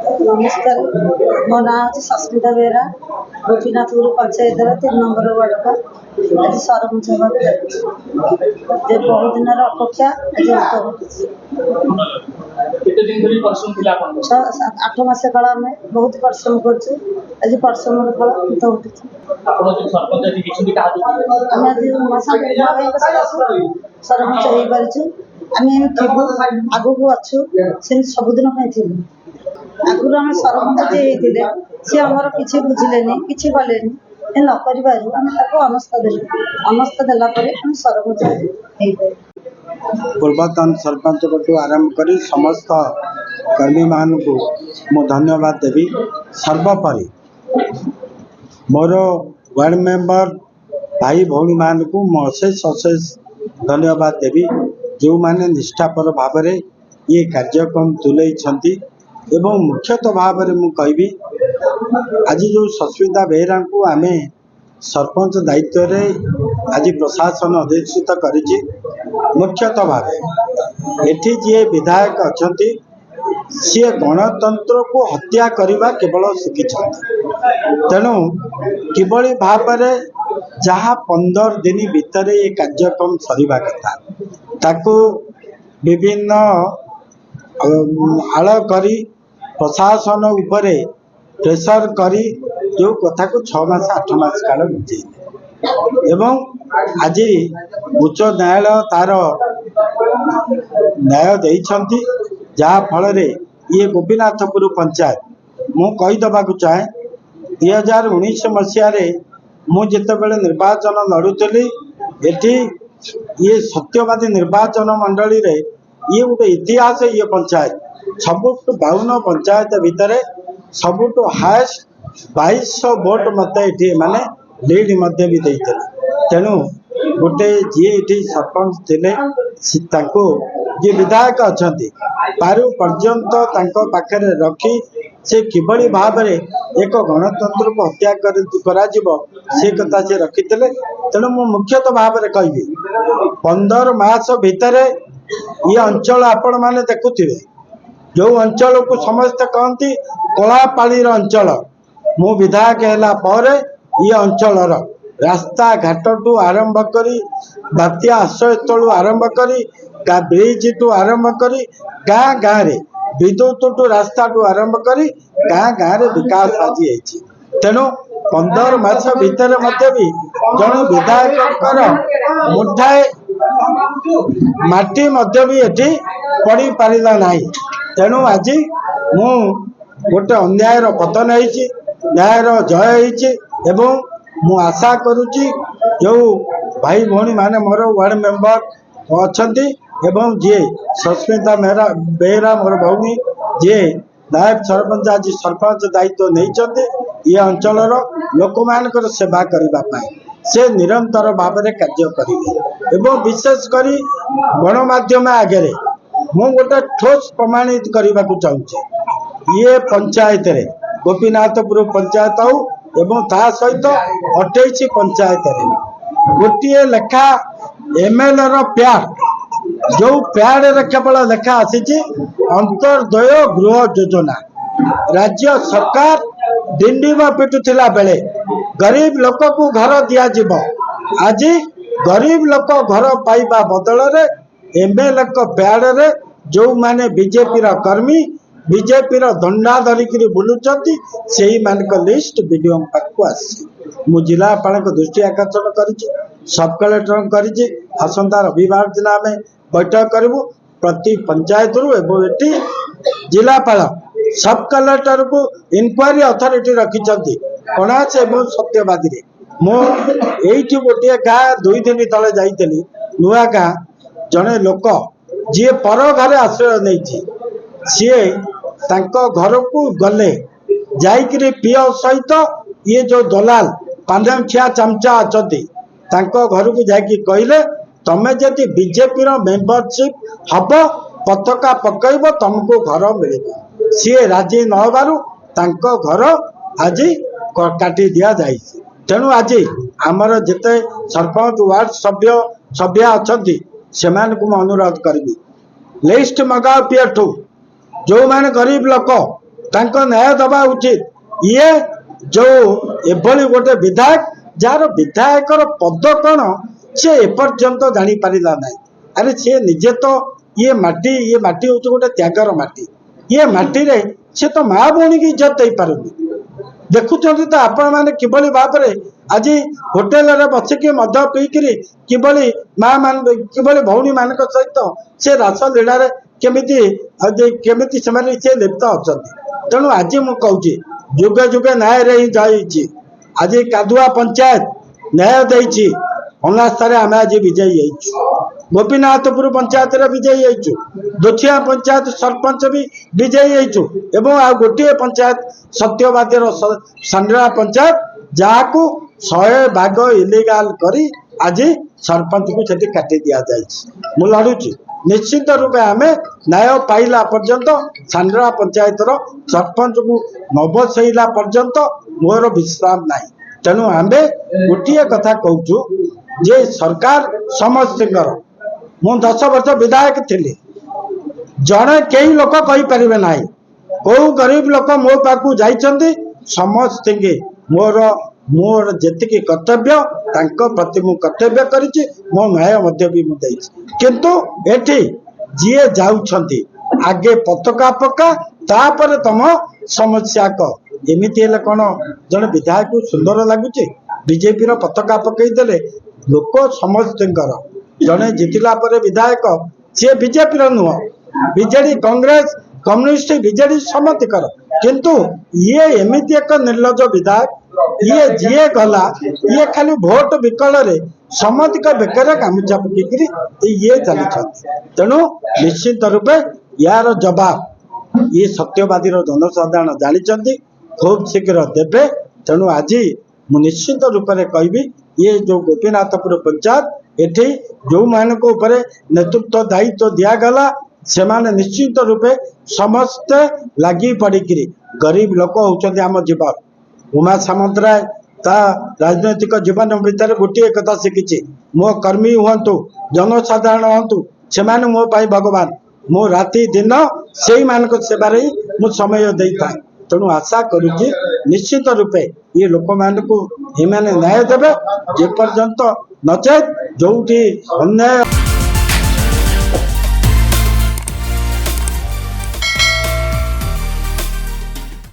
नमस्कार मो ना सस्मिता बेहरा गोपीनाथपुर पंचायत 3 नंबर वार्ड का आज सरपंच बहुत दिन अपेक्षा आज 8 मास काल आम बहुत परिश्रम करुँ आज परिश्रम फल हित उठुँ सरपंच हो पार्छू आग को अच्छु से सबुदिन थी आगुरी आम सरपंच जी सी आम कि बुझिले कि कले नक अनस्थ देलापर सरपंच पूर्वतन सरपंच को आरंभ कर समस्त कर्मी मान को मु धन्यवाद देवी। सर्वोपरि मोर वार्ड मेंबर भाई भौणी मान को मु अशेष धन्यवाद देवी जो माने निष्ठापर भाव में ये कार्यक्रम तुले एवं मुख्यतः भाव में मु कहि आज जो सस्मिता बेहरा को आम सरपंच दायित्व रे आज प्रशासन अधिष्ठित कर मुख्यतः भाव एठी जी विधायक अच्छा सी गणतंत्र को हत्या करने केवल शिखी तेणु किभली भाव में जहाँ 15 दिन भितर ये कार्यक्रम सरीबा कथा ताकू विभिन्न आड़ करी प्रशासन उपरे प्रेशर करी जो कथा को 6 मास 8 मास काल बुझे एवं आज उच्च न्यायालय तार न्याय देइछंती जहाँ फल रे ये गोपीनाथपुर पंचायत मु कहीदेवा चाहे 2019 मसीह मुझे निर्वाचन लड़ुली एटी ये सत्यवादी निर्वाचन मंडली रे ये गोटे इतिहास ये पंचायत सबुठ 52 पंचायत भितर सबुठ हाएस्ट 2200 वोट मत ये माने लीड मध्य भी देते तेणु गोटे जी ये सरपंच थे जी विधायक अच्छा पारु पर्यंत पाखे रखी से किभली भाव में एक गणतंत्र को हत्या से कथा से रखी तेणु मु मुख्यतः भाव में कहि 15 मास भितर ये अंचल आपण माने देखुथिबे जो अंचल को समस्त कहती कलापाली अंचल मु विधायक है पर ये अंचल रास्ता घाट टू आरंभ करी बात्या आश्रय स्थल आरंभ करी ब्रिज टू आरंभ करी गाँ गाँव रे विद्युत टू रास्ता टू आरंभ करी गाँ गाँव रे विकास आज तेणु 15 मास भितर भी जन विधायक मुठाए माटी भी एटी पड़ी पारा ना तेणु आज मु गोटे अन्याय पतन होती न्याय जय हो मु आशा करुच्ची जो भाई भौणी माने मोर वार्ड मेंबर अच्छा एवं जी सस्मिता बेहरा मोर भौणी जी नायब सरपंच आज सरपंच दायित्व नहीं ये अंचल लोक मान सेवा करने से निरंतर भाव में कार्य करेंगे एवं विशेषकर गणमाध्यम आगे मु गोटे ठोस प्रमाणित करने को चाहूँगी ये पंचायत रे गोपीनाथपुर पंचायत हो एवं ता सहित 28 पंचायत रे गोटे लेखा एमएलए प्याड जो प्याड केवल लेखा आसी अंतर्दय गृह योजना राज्य सरकार डिंडिम पिटुला बेले गरीब लोक को घर दिज्व आज गरीब लोक घर पाइबा बदल रे एमएलए प्याड रे जो माने बीजेपी कर्मी बीजेपी दंडा धरिक बुलूं से लिस्ट वीडियो पाक मु जिलापाल दृष्टि आकर्षण कर सब कलेक्टर कर आसंता रविवार दिन आम बैठक करूँ प्रति पंचायत रू जिलापाल सब कलेक्टर को इनक्वारी अथॉरिटी रखिंट कणास और सत्यवादी मुझे गोटे गाँ 2 दिन तले जाइली नुआ गाँ जड़े लोक जी पर घर आश्रय नहीं सी घर को गले जाइकरी पीओ सहित ये जो दलाल पांडा चमचा अच्छा घर को जाकि कहले तमें जदि बीजेपी मेंबरशिप हम पताका पकईब तुमको घर मिल सी राजी नहबारू घर आज काटी दि जाए तेणु आज आमर जिते सरपंच वार्ड सभ्य अच्छा से अनुरोध करी लिस्ट मगाओ पीएठू जो माने गरीब लोक न्याय दबा उचित। ये जो एभली गोटे विधायक जार विधायकर पद कौन सी एपर्यंत जानी पारा ना। अरे सी निजे तो ये माटी हूँ गोटे त्यागर माटी। ये माटी रे से तो माँ भौणी की इज्जत दे पारुनी। देखुं तो आपण मैंने किभली भाव में आज होटेल बसिकी मद पीकरी किभली माँ मान किभली भौणी मान सहित से रास लीला केमिति से लिप्त अच्छा। तेणु आज मु कहूँ जुगे जुगे न्याय रे ही जाइए। आज कादुआ पंचायत न्याय देछि अनास्थार आम आज विजयी गोपीनाथपुर पंचायत विजयी दोछिया पंचायत सरपंच भी विजयी एवं आ गोटे पंचायत सत्यवादी सांड्रा पंचायत जहाँ को 100 भाग इलीगाल करी आज सरपंच को सेठी काटी दि जाए। मु लड़ुची निश्चित रूपे आम न्याय पाइला पर्यंत सांड्रा पंचायत सरपंच को न बसैला पर्यंत मोर विश्राम नहीं। तेणु आम गोटे कथा कहूँ जे सरकार समस्त मु 10 वर्ष विधायक थी जड़े कई लोक कहीपर ना कौ गरीब लोक मो पाक जाइछन्ति समस्त मोर मोर जी कर्तव्य प्रति मु कर्तव्य करिछि मो न्याय भी मुझे किंतु एठी जीए जाउछन्ति आगे पताका पका तापर तुम समस्या कह एमती कौन जड़े विधायक सुंदर लगुच बीजेपी पताका पकईदे लोक समस्त जड़े जितला विधायक सी बीजेपी नुह बीजेडी कांग्रेस कम्युनिस्ट बीजेडी समतिकर किंतु ये एमती एक निर्लज विधायक ये जीए गला ये खाली भोट विकल समतिक बेकर गामुचा पकईकरी ये चली। तेणु निश्चित रूपे यार जवाब ये सत्यवादी जनसाधारण जानी खूब शीघ्र देवे। तेणु आज मु निश्चित रूप से कहबी ये जो गोपीनाथपुर पंचायत एठी जो मान नेतृत्व दायित्व दिगला से माने निश्चित रूपे समस्ते लगी पड़ी गरीब लोक होती आम जीवन उमा सामंतराय ता राजनैतिक जीवन भितर गोटे कथा शिखी मो कर्मी हूँ जनसाधारण हूँ से मो भगवान मो राति दिन से मान सेवार ही मु समय दे था। तेणु आशा करुच्ची निश्चित रूपे ये लोक मान न्याय देवे जेपर्यंत नचेत जो अन्याय